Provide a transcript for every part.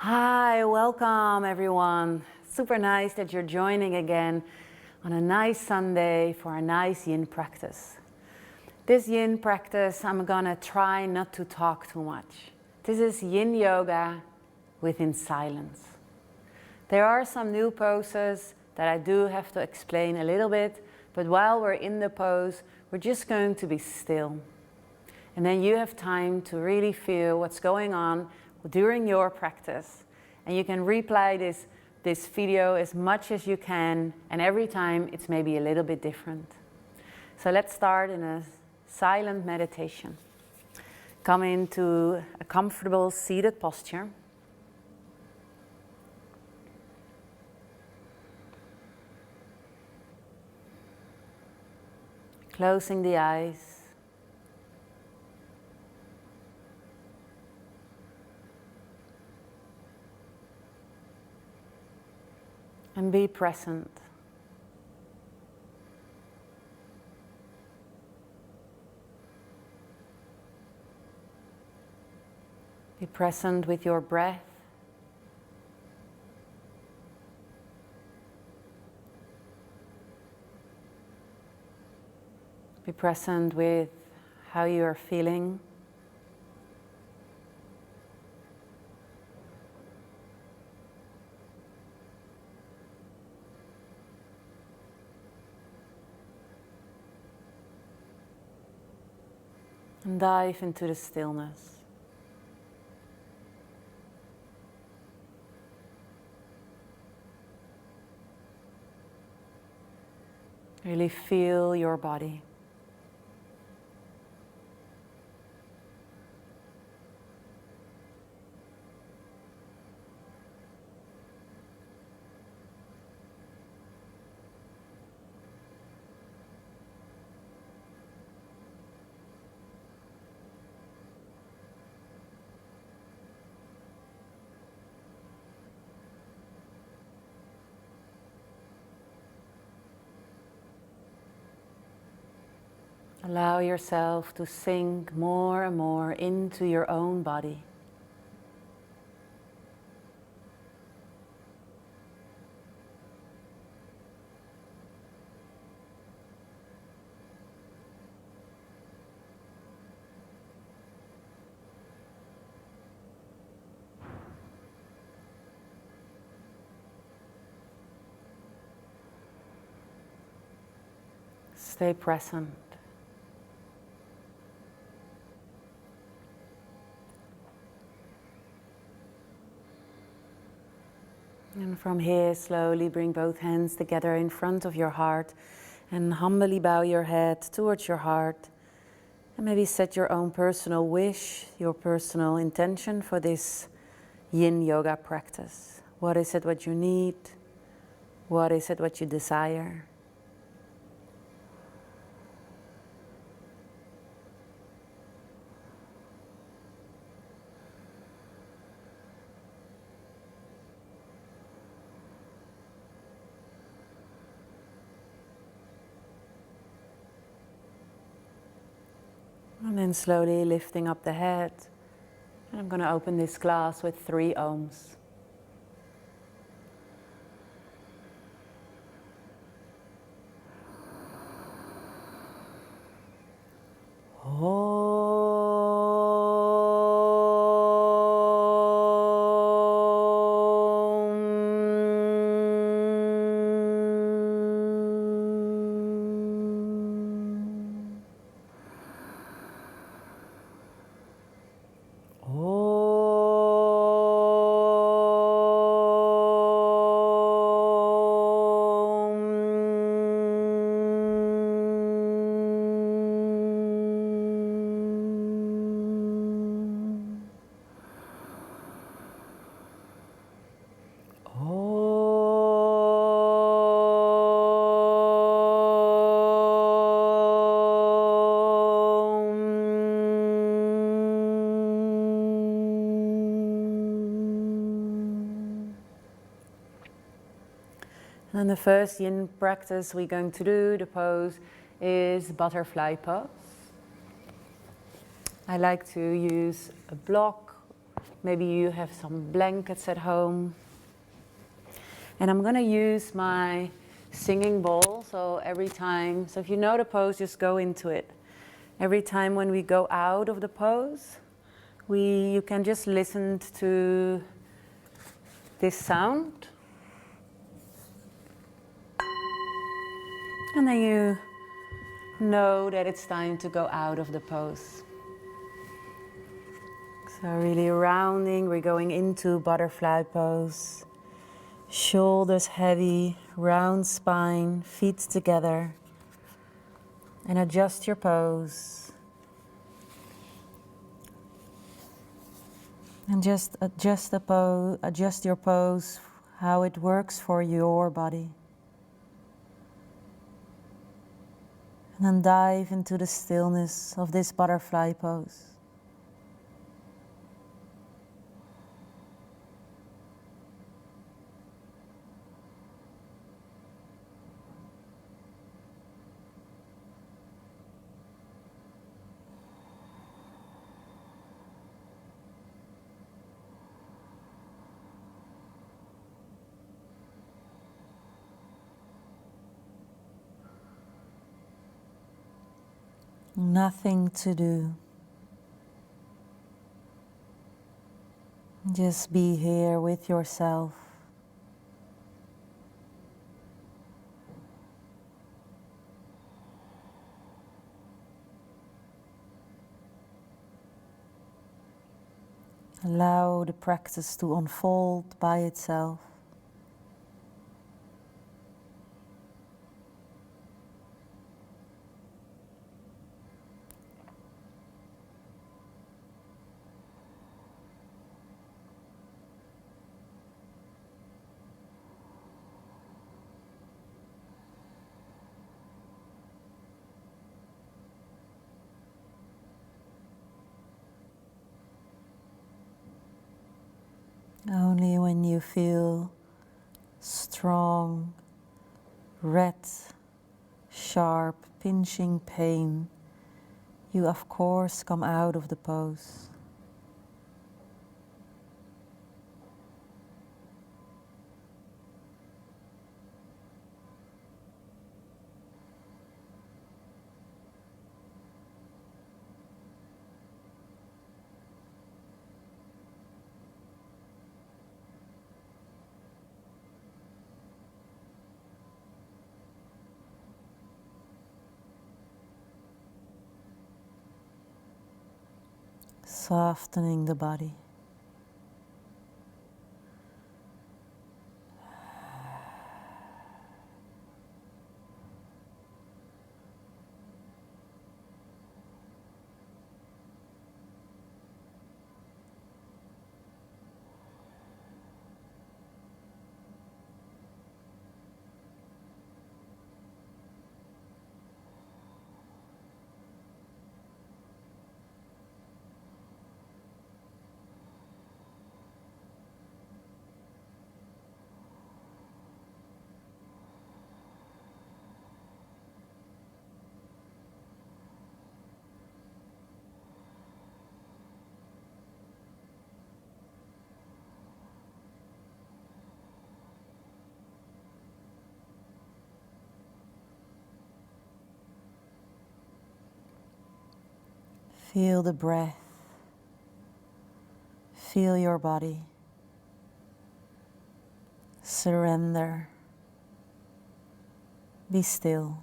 Hi, welcome everyone. Super nice that you're joining again on a nice Sunday for a nice yin practice. This yin practice, I'm gonna try not to talk too much. This is yin yoga within silence. There are some new poses that I do have to explain a little bit, but while we're in the pose, we're just going to be still. And then you have time to really feel what's going on during your practice. And you can replay this video as much as you can, and every time it's maybe a little bit different. So let's start in a silent meditation. Come into a comfortable seated posture. Closing the eyes. And be present. Be present with your breath. Be present with how you are feeling. And dive into the stillness. Really feel your body. Allow yourself to sink more and more into your own body. Stay present. And from here, slowly bring both hands together in front of your heart and humbly bow your head towards your heart. And maybe set your own personal wish, your personal intention for this yin yoga practice. What is it what you need? What is it what you desire? And then slowly lifting up the head. And I'm going to open this glass with 3 ohms. And the first yin practice we're going to do, the pose, is butterfly pose. I like to use a block, Maybe you have some blankets at home. And I'm gonna use my singing bowl, so every time, so if you know the pose, just go into it. Every time when we go out of the pose, you can just listen to this sound. And then you know that it's time to go out of the pose. So really rounding, we're going into butterfly pose. Shoulders heavy, round spine, feet together. And adjust your pose. And just adjust your pose, how it works for your body. And then dive into the stillness of this butterfly pose. Nothing to do. Just be here with yourself. Allow the practice to unfold by itself. Only when you feel strong, red, sharp, pinching pain, you of course come out of the pose. Softening the body. Feel the breath. Feel your body. Surrender. Be still.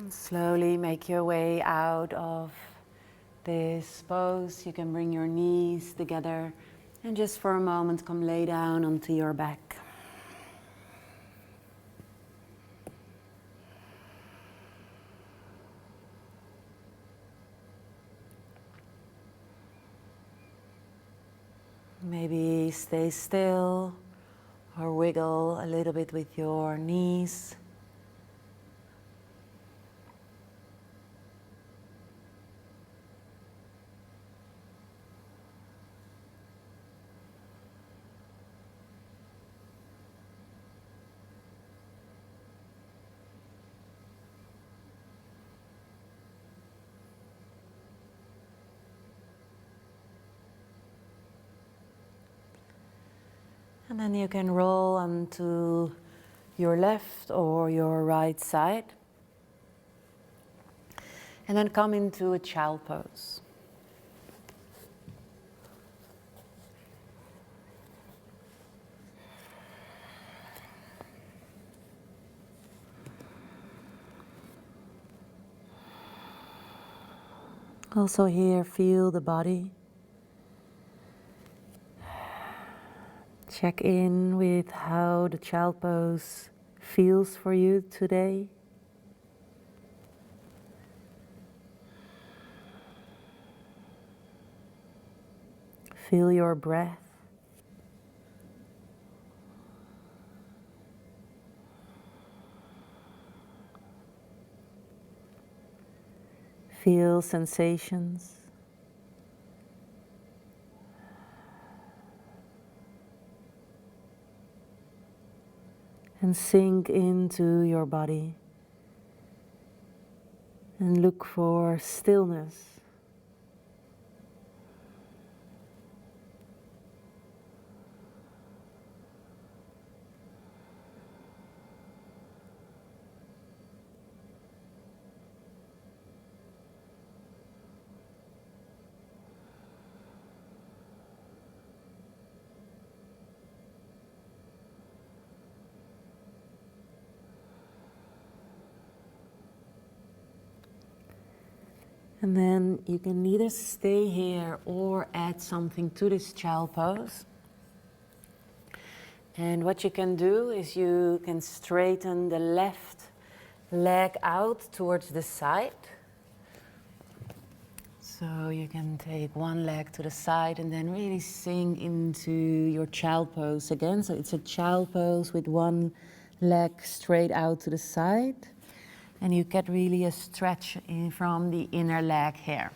Slowly make your way out of this pose. You can bring your knees together and just for a moment come lay down onto your back. Maybe stay still or wiggle a little bit with your knees. And then you can roll onto your left or your right side. And then come into a child pose. Also here, feel the body. Check in with how the child pose feels for you today. Feel your breath. Feel sensations. And sink into your body. And look for stillness. And then you can either stay here or add something to this child pose. And what you can do is you can straighten the left leg out towards the side. So you can take one leg to the side and then really sink into your child pose again. So it's a child pose with one leg straight out to the side. And you get really a stretch in from the inner leg here.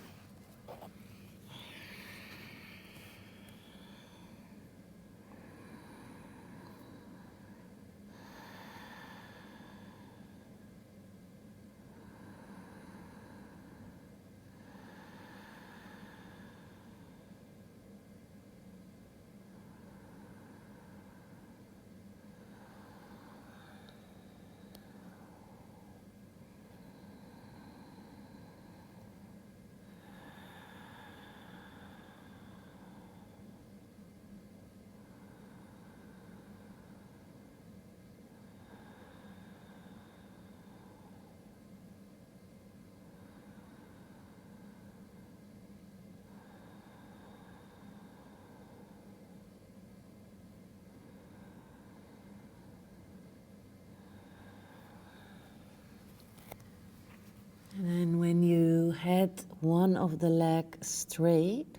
And then when you had one of the legs straight,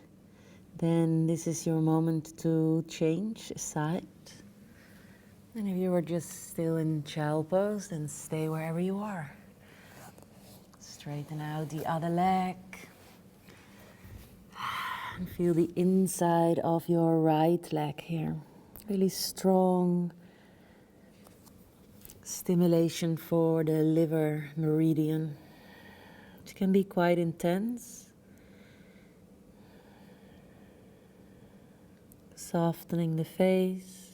then this is your moment to change side. And if you were just still in child pose, then stay wherever you are. Straighten out the other leg. And feel the inside of your right leg here. Really strong stimulation for the liver meridian. It can be quite intense. Softening the face,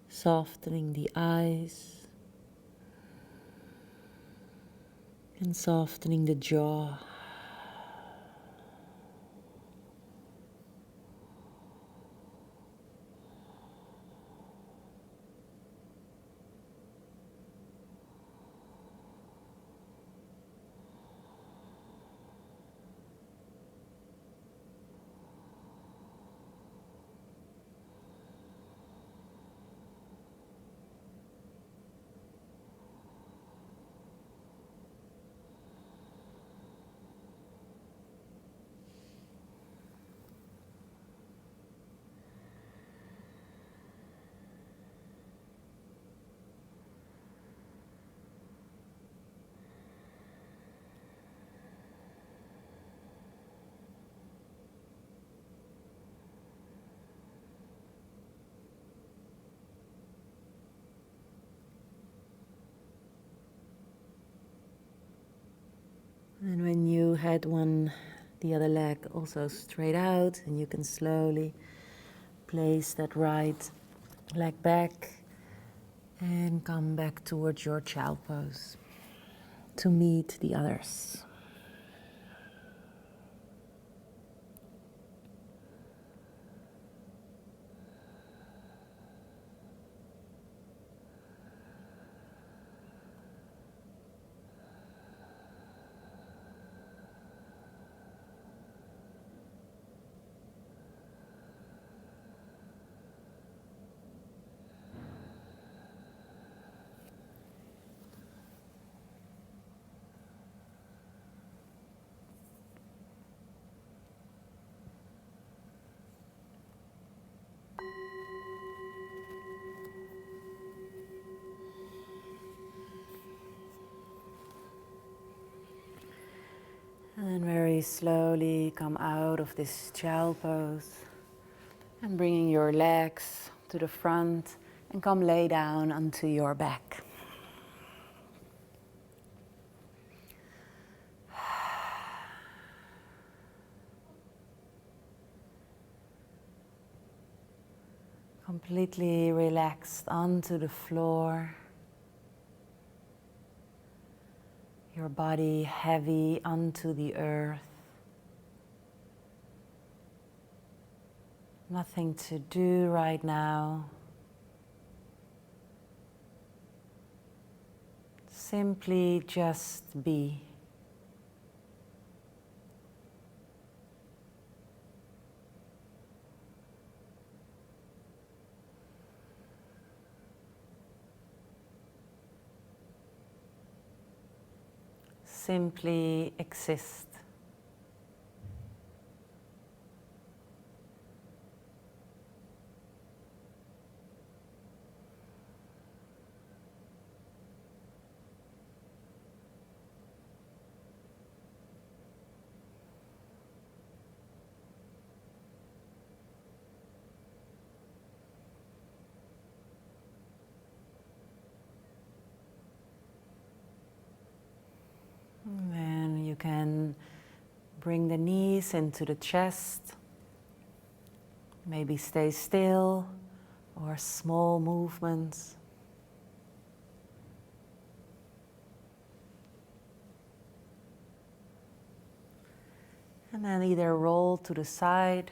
softening the eyes, and softening the jaw. And when you had the other leg also straight out, and you can slowly place that right leg back and come back towards your child pose to meet the others. And then very slowly come out of this child pose and bringing your legs to the front and come lay down onto your back. Completely relaxed onto the floor. Your body heavy onto the earth. Nothing to do right now. Simply just be. Simply exist. And then you can bring the knees into the chest. Maybe stay still or small movements. And then either roll to the side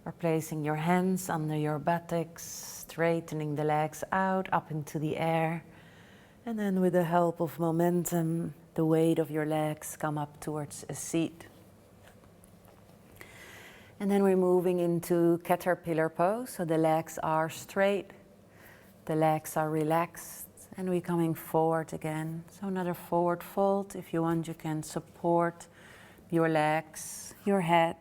or placing your hands under your buttocks, straightening the legs out up into the air. And then with the help of momentum, the weight of your legs come up towards a seat. And then we're moving into caterpillar pose, so the legs are straight, the legs are relaxed, and we're coming forward again. So another forward fold. If you want, you can support your legs, your head.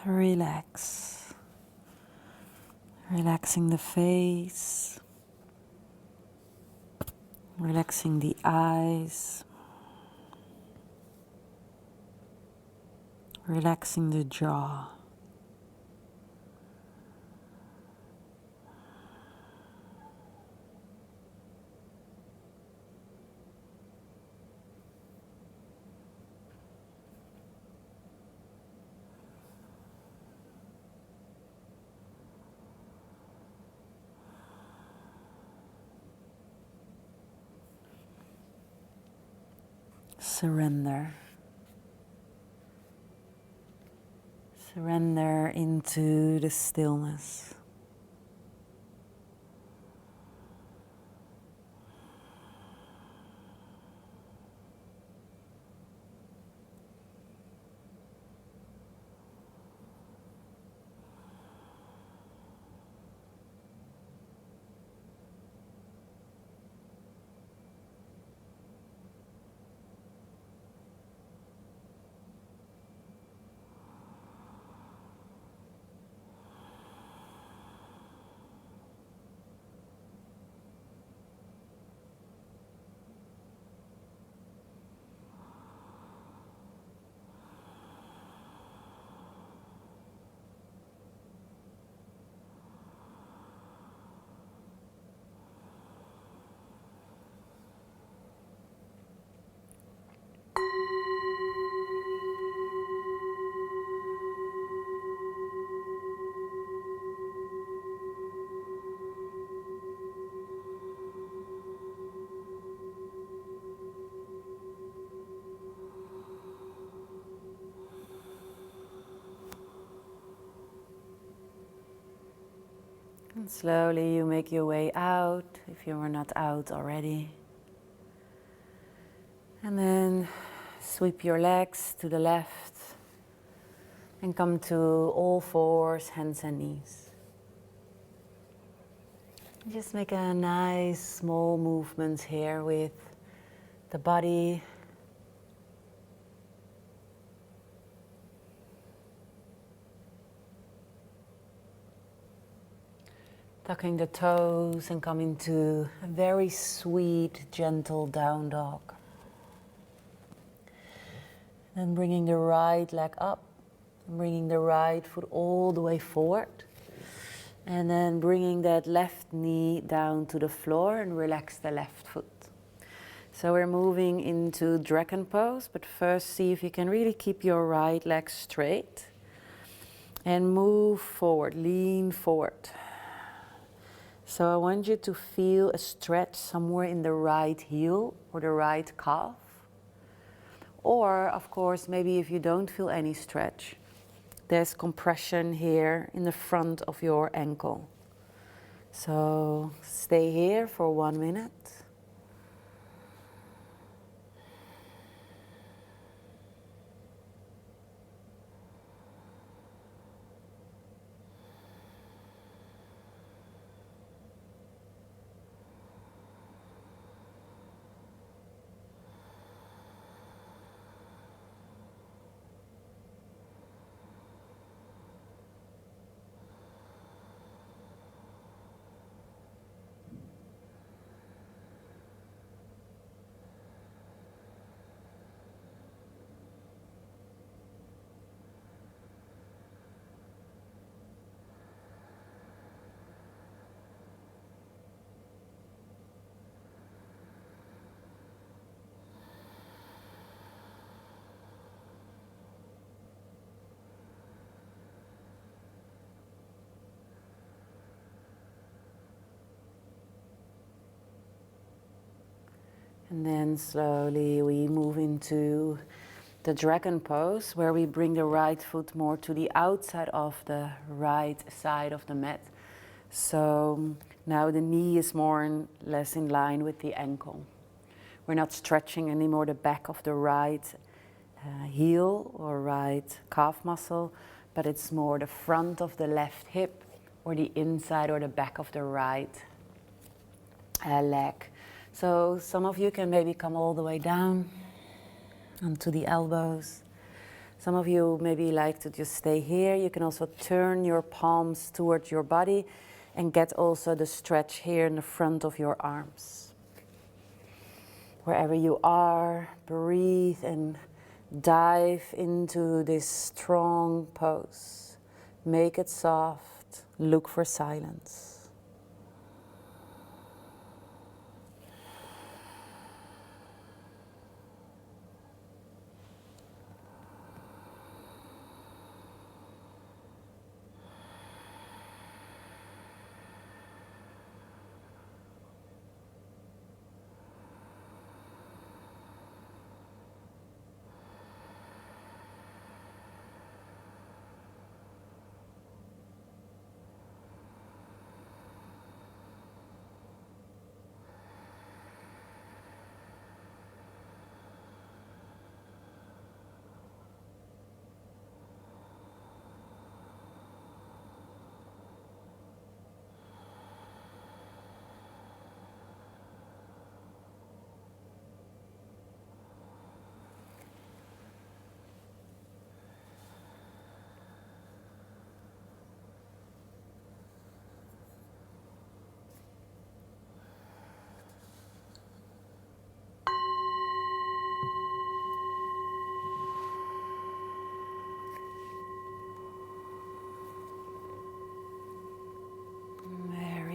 Relax. Relaxing the face, relaxing the eyes, relaxing the jaw. Surrender. Surrender into the stillness. And slowly you make your way out if you were not out already. And then sweep your legs to the left and come to all fours, hands and knees. Just make a nice small movement here with the body. Tucking the toes and coming to a very sweet, gentle down dog. Then bringing the right leg up, bringing the right foot all the way forward. And then bringing that left knee down to the floor and relax the left foot. So we're moving into dragon pose, but first see if you can really keep your right leg straight. And move forward, lean forward. So I want you to feel a stretch somewhere in the right heel or the right calf. Or, of course, maybe if you don't feel any stretch, there's compression here in the front of your ankle. So stay here for 1 minute. And then slowly we move into the dragon pose, where we bring the right foot more to the outside of the right side of the mat. So now the knee is more or less in line with the ankle. We're not stretching anymore the back of the right heel or right calf muscle, but it's more the front of the left hip or the inside or the back of the right leg. So some of you can maybe come all the way down onto the elbows. Some of you maybe like to just stay here. You can also turn your palms towards your body and get also the stretch here in the front of your arms. Wherever you are, breathe and dive into this strong pose. Make it soft. Look for silence.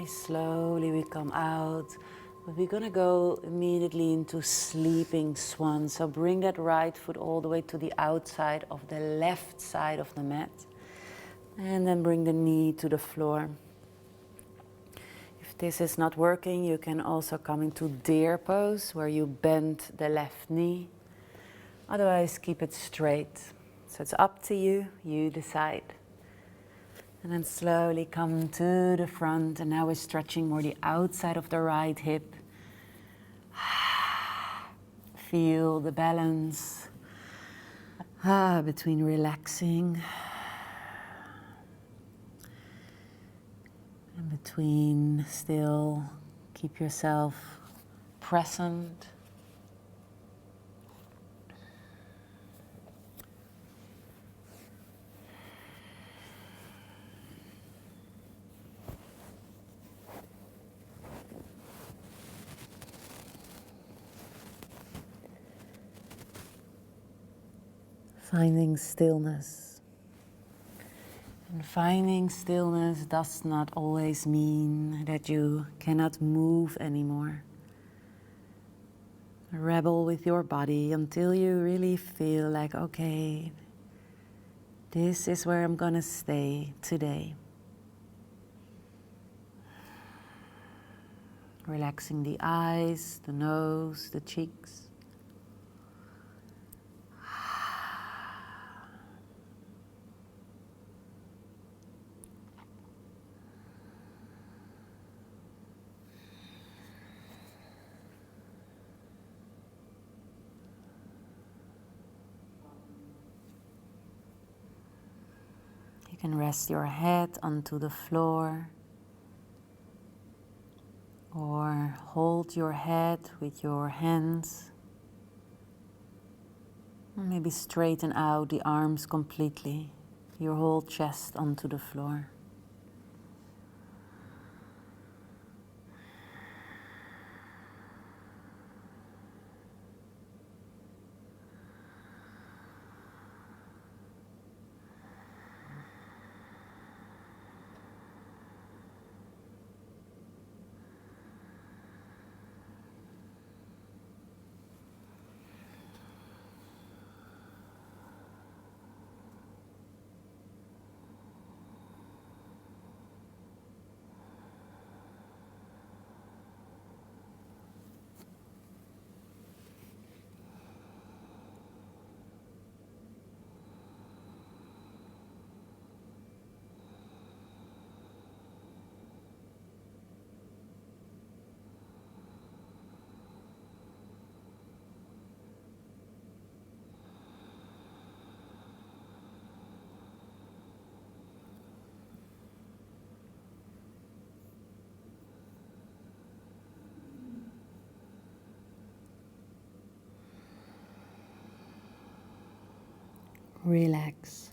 Slowly we come out, but we're gonna go immediately into sleeping swan. So bring that right foot all the way to the outside of the left side of the mat, and then bring the knee to the floor. If this is not working, you can also come into deer pose, where you bend the left knee. Otherwise, keep it straight. So it's up to you, you decide. And then slowly come to the front, and now we're stretching more the outside of the right hip. Feel the balance between relaxing and between still keep yourself present. Finding stillness. And finding stillness does not always mean that you cannot move anymore. Rebel with your body until you really feel like, okay, this is where I'm gonna stay today. Relaxing the eyes, the nose, the cheeks. You can rest your head onto the floor or hold your head with your hands. Maybe straighten out the arms completely, your whole chest onto the floor. Relax,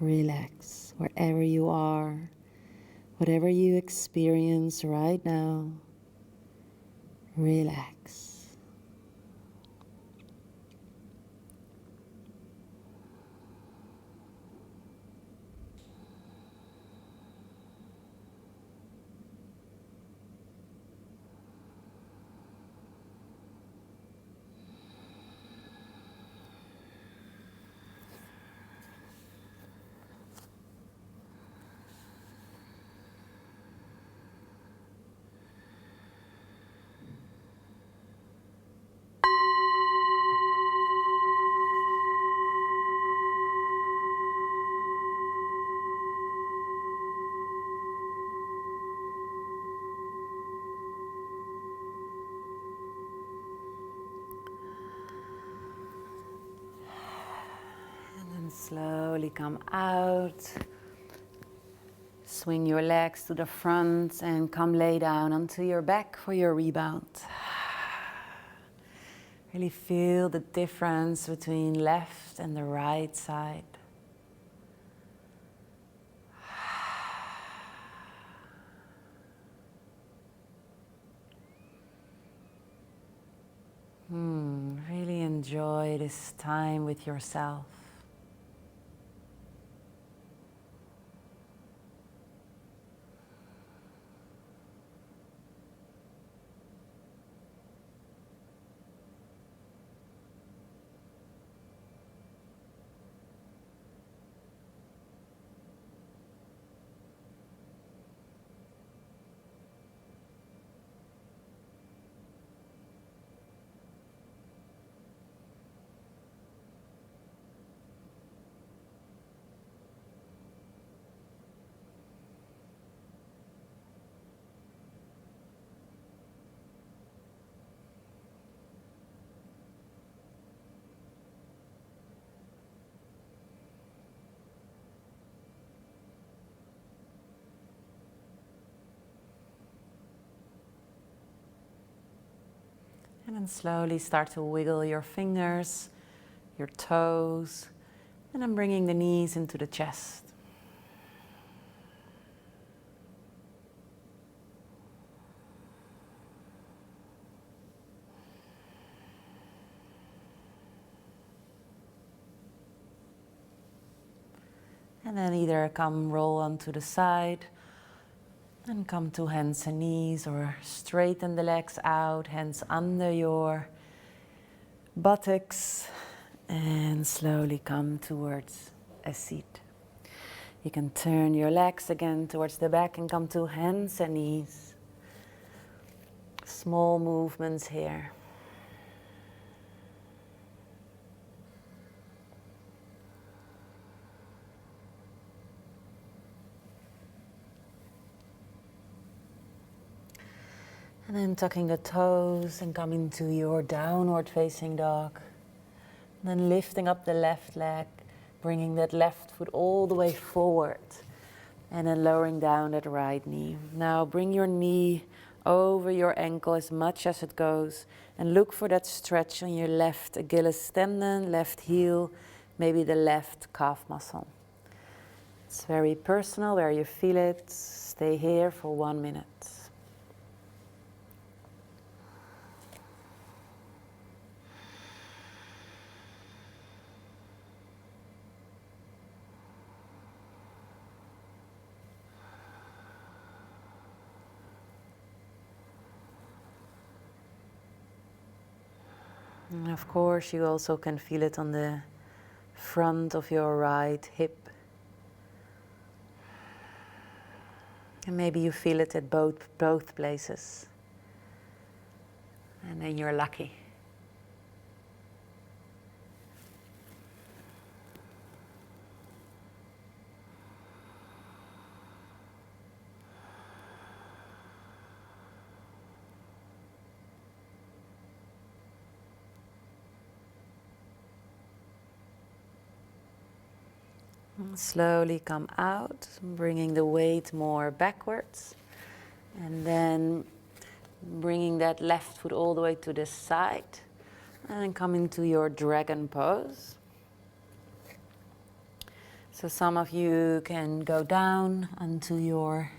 relax, wherever you are, whatever you experience right now, relax. Slowly come out, swing your legs to the front and come lay down onto your back for your rebound. Really feel the difference between left and the right side. Really enjoy this time with yourself. And slowly start to wiggle your fingers, your toes, and I'm bringing the knees into the chest. And then either come roll onto the side and come to hands and knees, or straighten the legs out, hands under your buttocks, and slowly come towards a seat. You can turn your legs again towards the back and come to hands and knees. Small movements here. And then tucking the toes and coming to your downward facing dog. And then lifting up the left leg, bringing that left foot all the way forward. And then lowering down that right knee. Now bring your knee over your ankle as much as it goes. And look for that stretch on your left Achilles tendon, left heel, maybe the left calf muscle. It's very personal where you feel it. Stay here for 1 minute. And of course, you also can feel it on the front of your right hip. And maybe you feel it at both places. And then you're lucky. Slowly come out, bringing the weight more backwards. And then bringing that left foot all the way to the side. And then come into your dragon pose. So some of you can go down onto your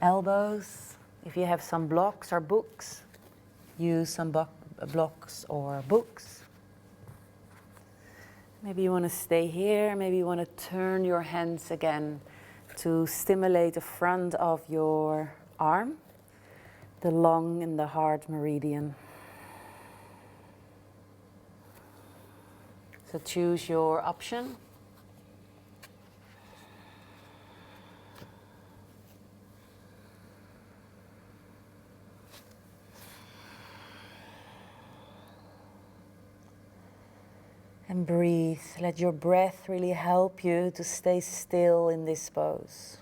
elbows. If you have some blocks or books, use some blocks or books. Maybe you want to stay here, maybe you want to turn your hands again to stimulate the front of your arm, the lung and the heart meridian. So choose your option. And breathe. Let your breath really help you to stay still in this pose.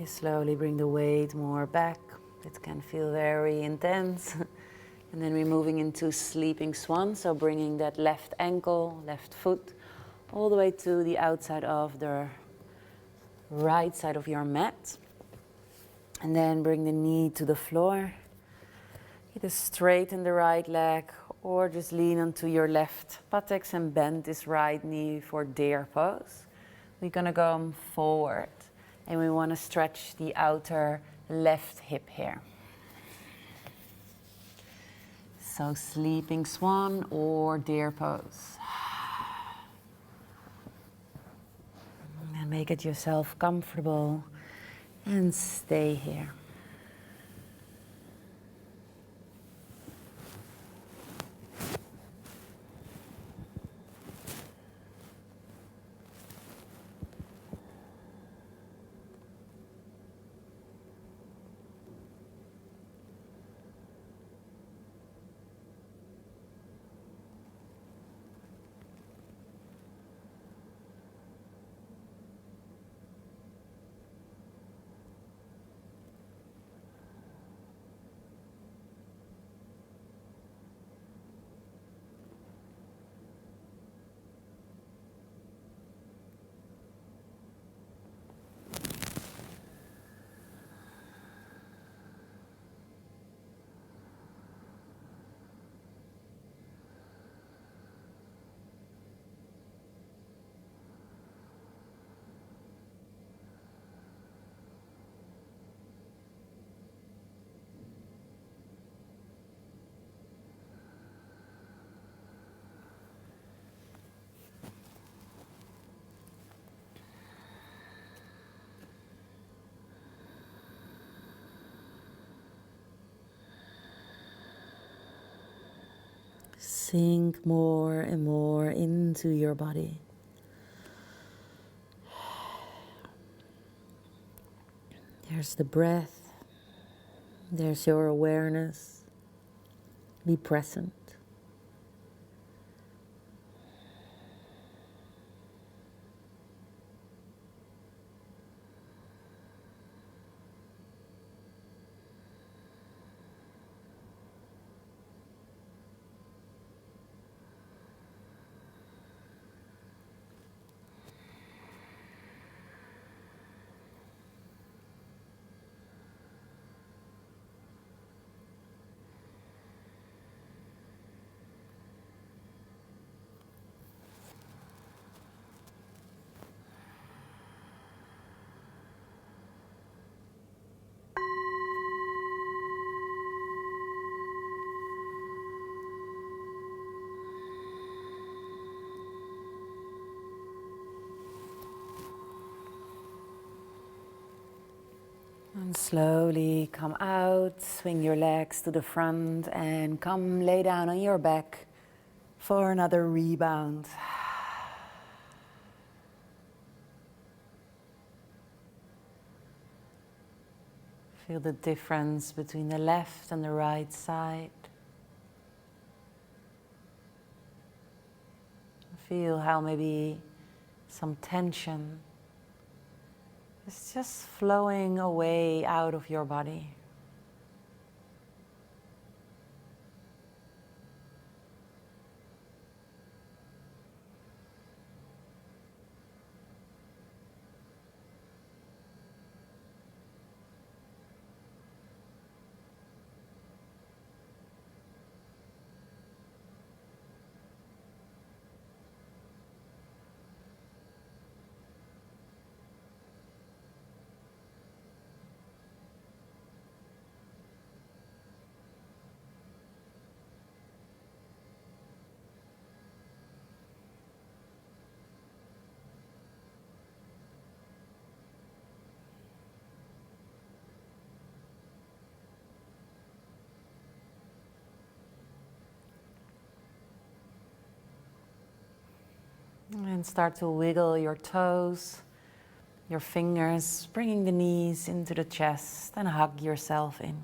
You slowly bring the weight more back. It can feel very intense. And then we're moving into sleeping swan, so bringing that left ankle, left foot, all the way to the outside of the right side of your mat. And then bring the knee to the floor. Either straighten the right leg or just lean onto your left buttocks and bend this right knee for deer pose. We're gonna go forward and we wanna stretch the outer left hip here. So sleeping swan or deer pose. And make it yourself comfortable and stay here. Sink more and more into your body. There's the breath. There's your awareness. Be present. And slowly come out, swing your legs to the front and come lay down on your back for another rebound. Feel the difference between the left and the right side. Feel how maybe some tension is just flowing away out of your body. And start to wiggle your toes, your fingers, bringing the knees into the chest and hug yourself in.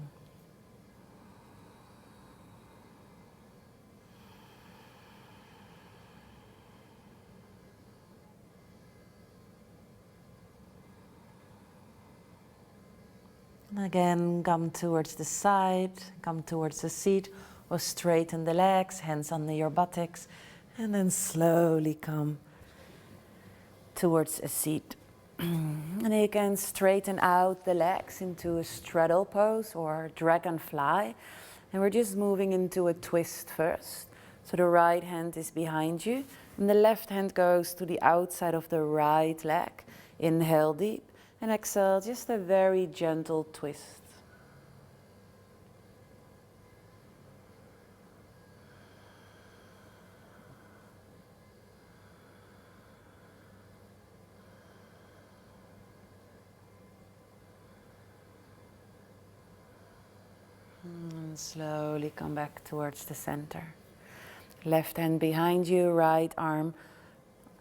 And again, come towards the side, come towards the seat, or straighten the legs, hands under your buttocks, and then slowly come towards a seat. And you can straighten out the legs into a straddle pose or dragonfly. And we're just moving into a twist first. So the right hand is behind you, and the left hand goes to the outside of the right leg. Inhale deep, and exhale, just a very gentle twist. And slowly come back towards the center. Left hand behind you, right arm,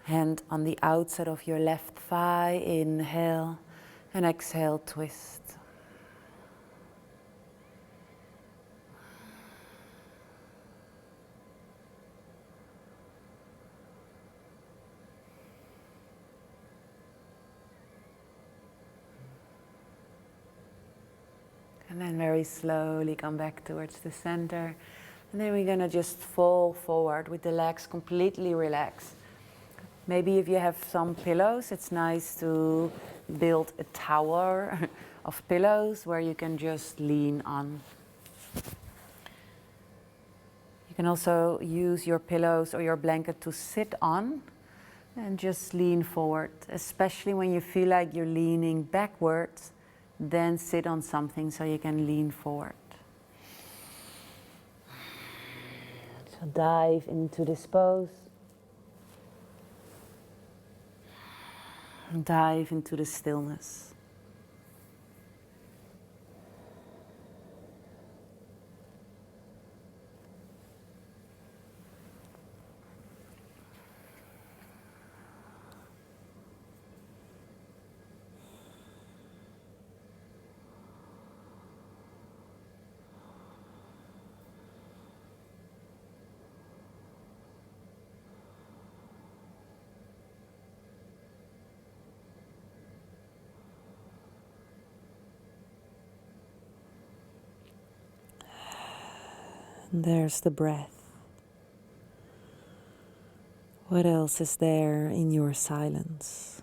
hand on the outside of your left thigh. Inhale, and exhale, twist. And then very slowly come back towards the center. And then we're gonna just fall forward with the legs completely relaxed. Maybe if you have some pillows, it's nice to build a tower of pillows where you can just lean on. You can also use your pillows or your blanket to sit on and just lean forward, especially when you feel like you're leaning backwards. Then sit on something so you can lean forward. So dive into this pose. Dive into the stillness. And there's the breath. What else is there in your silence?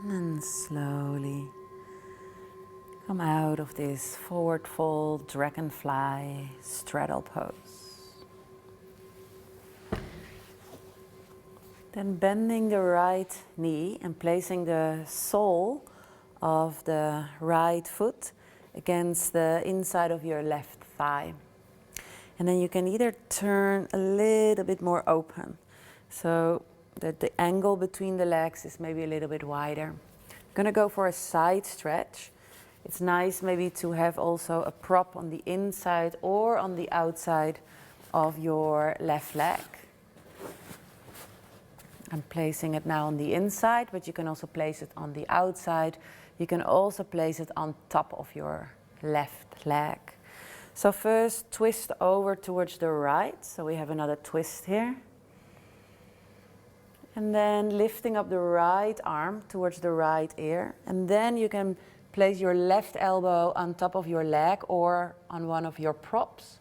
And slowly come out of this forward fold dragonfly straddle pose. Then bending the right knee and placing the sole of the right foot against the inside of your left thigh. And then you can either turn a little bit more open, so that the angle between the legs is maybe a little bit wider. I'm gonna go for a side stretch. It's nice maybe to have also a prop on the inside or on the outside of your left leg. I'm placing it now on the inside, but you can also place it on the outside. You can also place it on top of your left leg. So first twist over towards the right. So we have another twist here. And then lifting up the right arm towards the right ear. And then you can place your left elbow on top of your leg or on one of your props.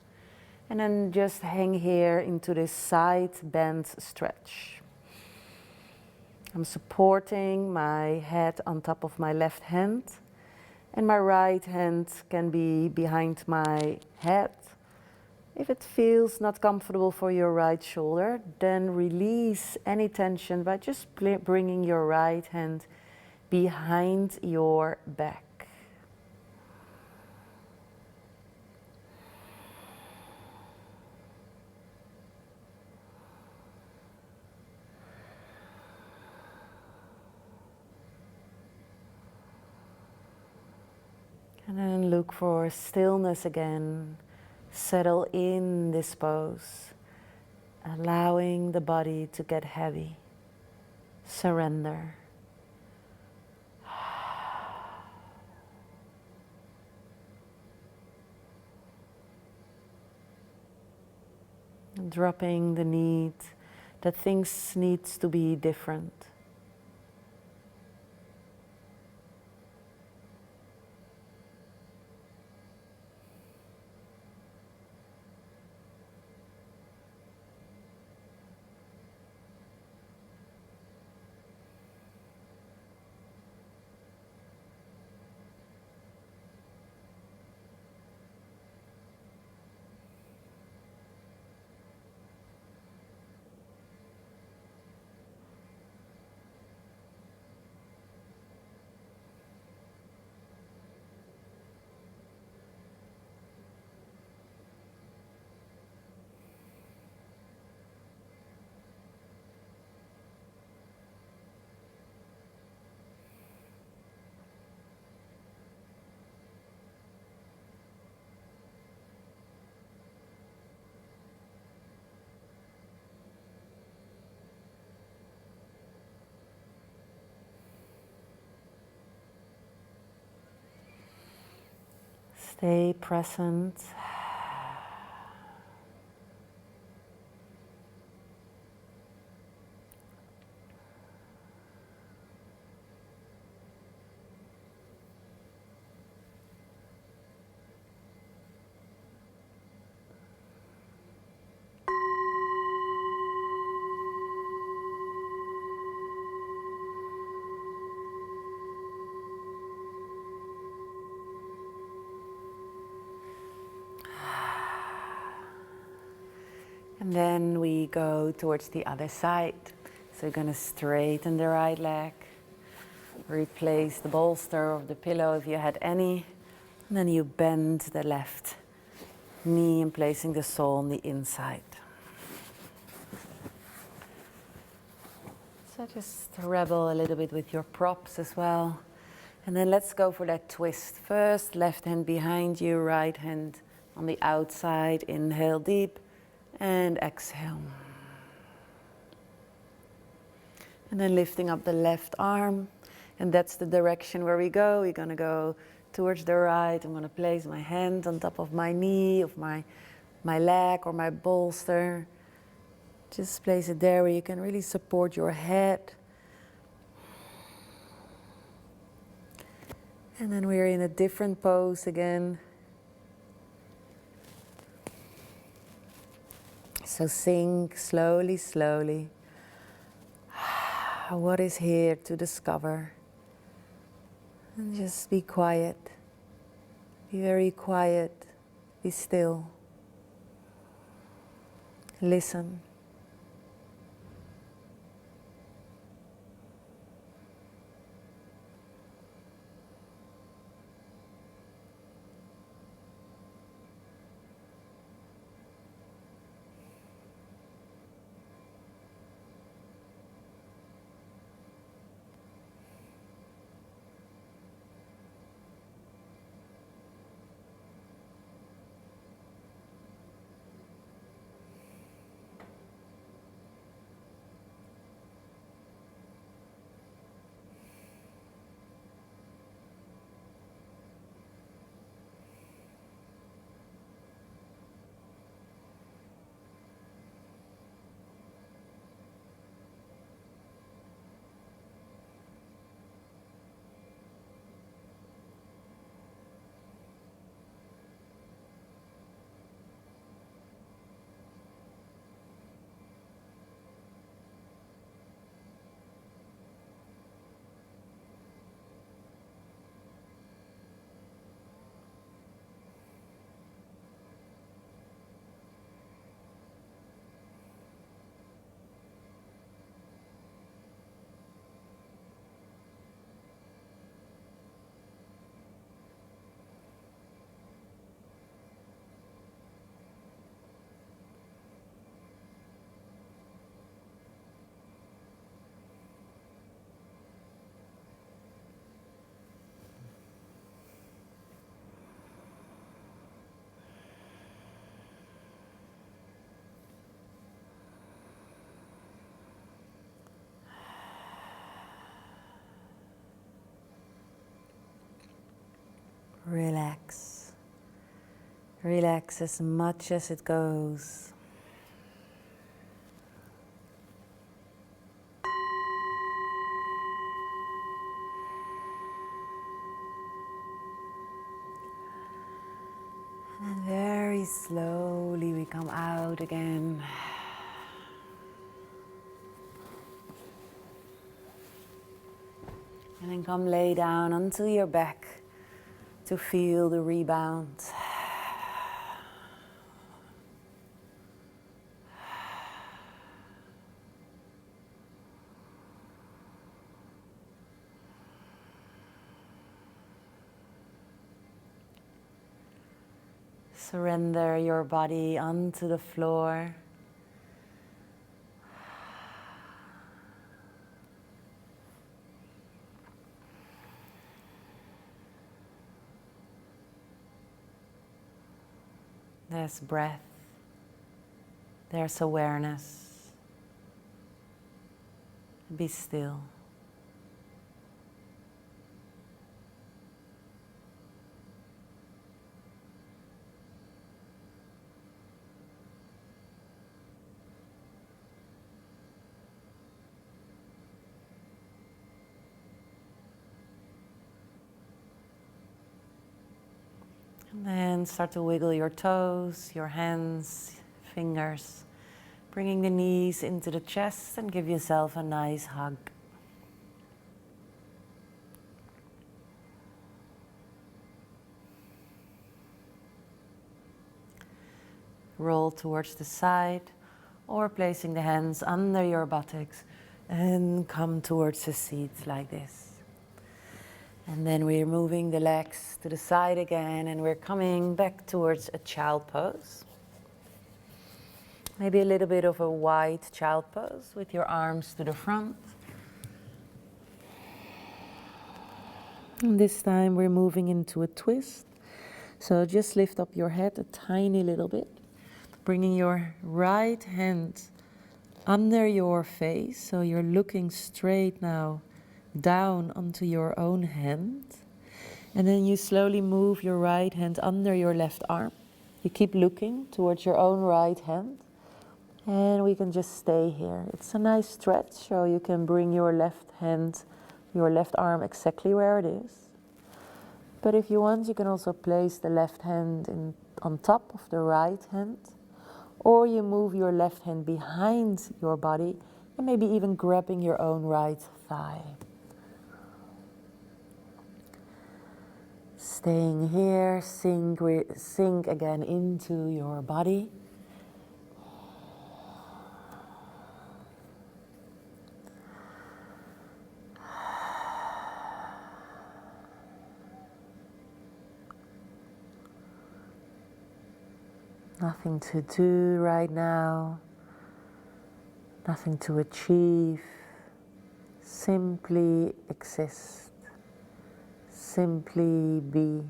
And then just hang here into this side bend stretch. I'm supporting my head on top of my left hand. And my right hand can be behind my head. If it feels not comfortable for your right shoulder, then release any tension by just bringing your right hand behind your back. And then look for stillness again. Settle in this pose, allowing the body to get heavy. Surrender. And dropping the need that things needs to be different. Stay present. And then we go towards the other side. So you're going to straighten the right leg, replace the bolster of the pillow if you had any, and then you bend the left knee and placing the sole on the inside. So just rebel a little bit with your props as well. And then let's go for that twist. First, left hand behind you, right hand on the outside. Inhale deep. And exhale. And then lifting up the left arm. And that's the direction where we go. We're going to go towards the right. I'm going to place my hand on top of my knee, of my leg or my bolster. Just place it there where you can really support your head. And then we're in a different pose again. So sink slowly, slowly. What is here to discover? And just be quiet. Be very quiet. Be still. Listen. Relax. Relax as much as it goes. And very slowly we come out again. And then come lay down onto your back to feel the rebound. Surrender your body onto the floor. There's breath. There's awareness. Be still. And then start to wiggle your toes, your hands, fingers, bringing the knees into the chest and give yourself a nice hug. Roll towards the side or placing the hands under your buttocks and come towards the seat like this. And then we're moving the legs to the side again and we're coming back towards a child pose. Maybe a little bit of a wide child pose with your arms to the front. And this time we're moving into a twist. So just lift up your head a tiny little bit, bringing your right hand under your face. So you're looking straight now down onto your own hand, and then you slowly move your right hand under your left arm. You keep looking towards your own right hand, and we can just stay here. It's a nice stretch, so you can bring your left hand, your left arm exactly where it is. But if you want, you can also place the left hand on top of the right hand, or you move your left hand behind your body and maybe even grabbing your own right thigh. Staying here, sink again into your body. Nothing to do right now, nothing to achieve, simply exist, simply be.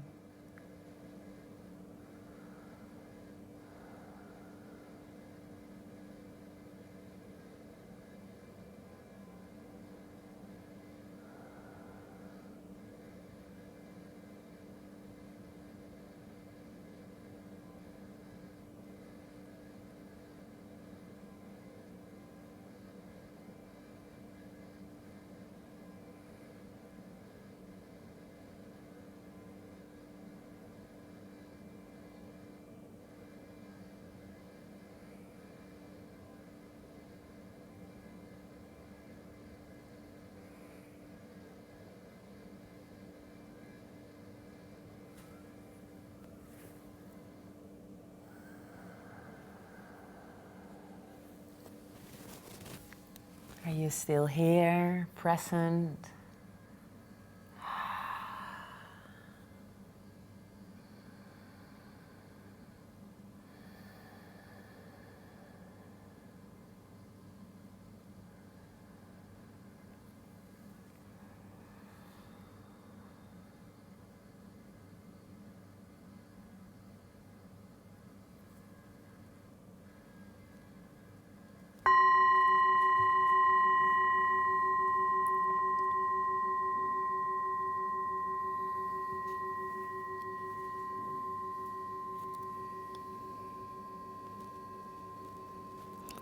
Are you still here, present?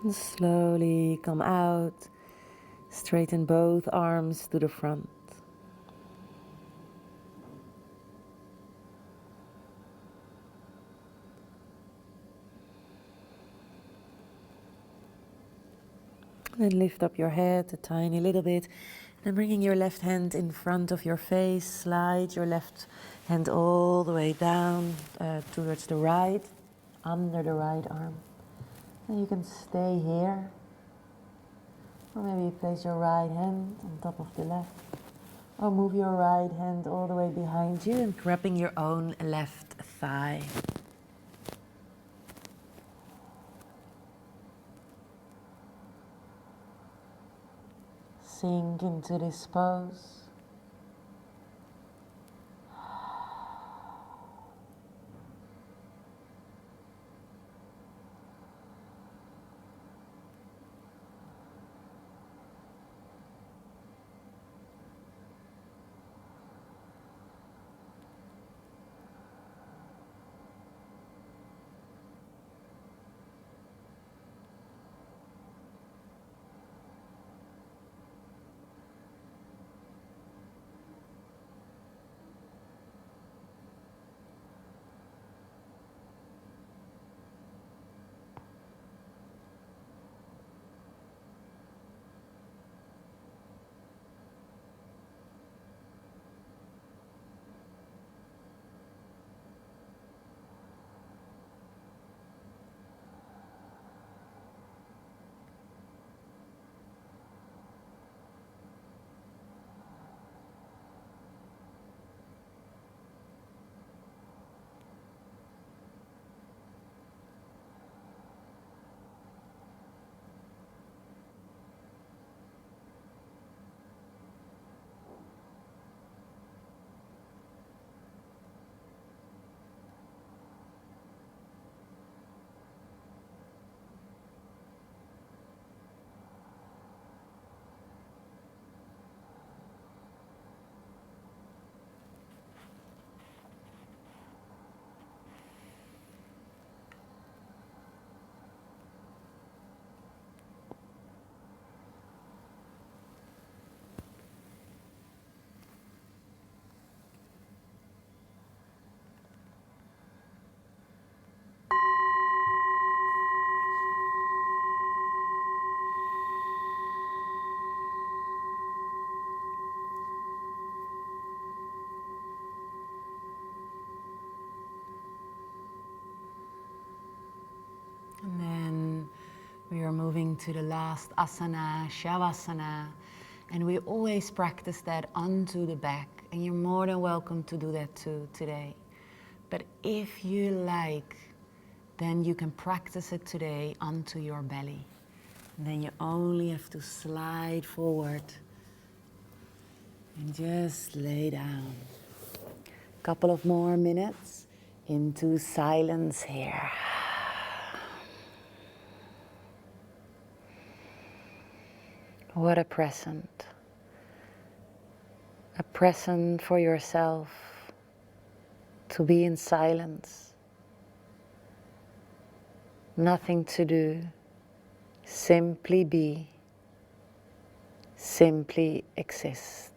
And slowly come out. Straighten both arms to the front. Then lift up your head a tiny little bit. Then bringing your left hand in front of your face, slide your left hand all the way down towards the right, under the right arm. And you can stay here. Or maybe place your right hand on top of the left. Or move your right hand all the way behind you and grabbing your own left thigh. Sink into this pose. And then we are moving to the last asana, Shavasana. And we always practice that onto the back. And you're more than welcome to do that too today. But if you like, then you can practice it today onto your belly. And then you only have to slide forward and just lay down. A couple of more minutes into silence here. What a present. A present for yourself to be in silence. Nothing to do. Simply be. Simply exist.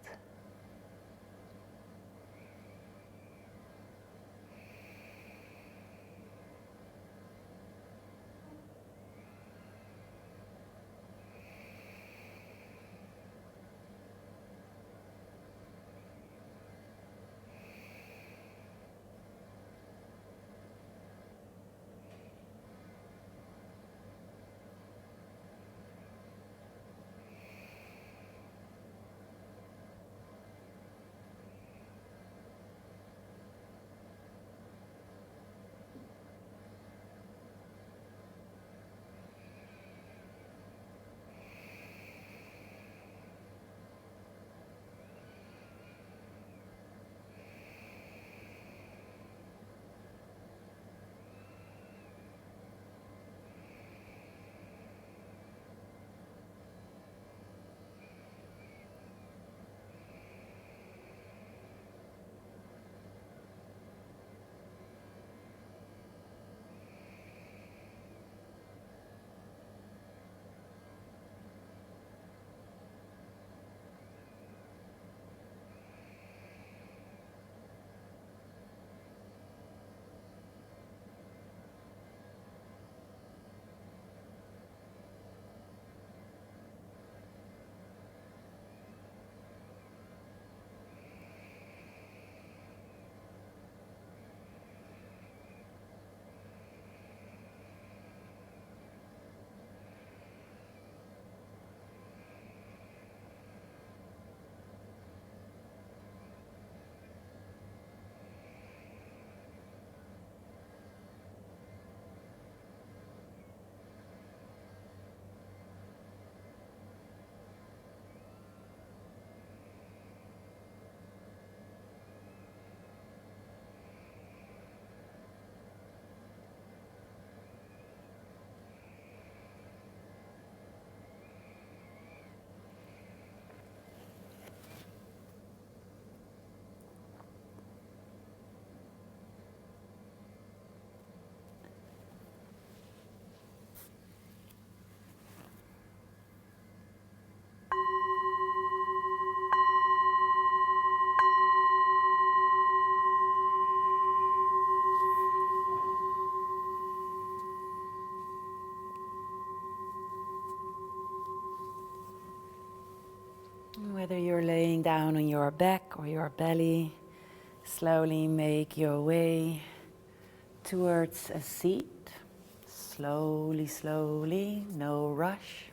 Whether you're laying down on your back or your belly, slowly make your way towards a seat. Slowly, slowly, no rush.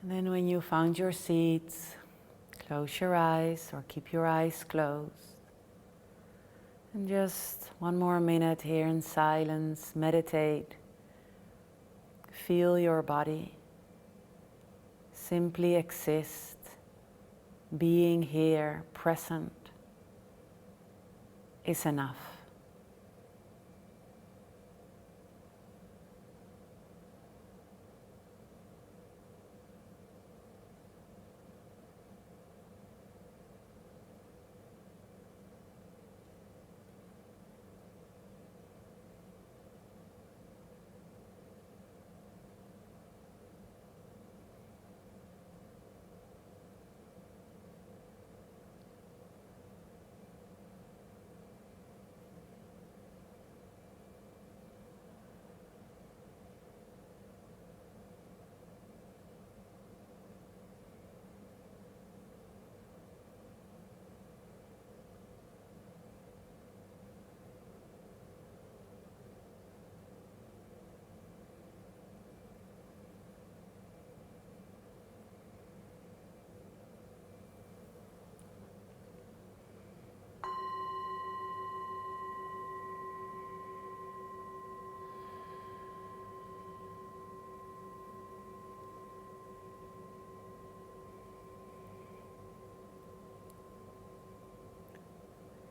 And then when you found your seat, close your eyes or keep your eyes closed. And just one more minute here in silence, meditate. Feel your body. Simply exist, being here, present, is enough.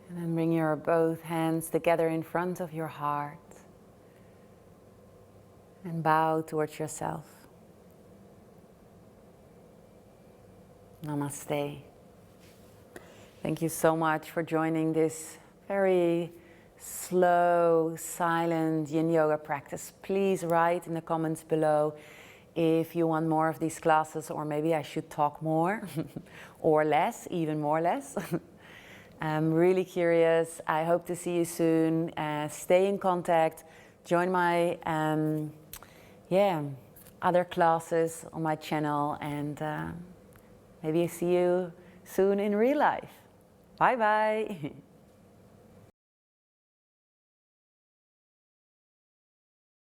And then bring your both hands together in front of your heart and bow towards yourself. Namaste. Thank you so much for joining this very slow, silent yin yoga practice. Please write in the comments below if you want more of these classes, or maybe I should talk more or less, even more less. I'm really curious. I hope to see you soon. Stay in contact. Join my other classes on my channel, and maybe see you soon in real life. Bye bye.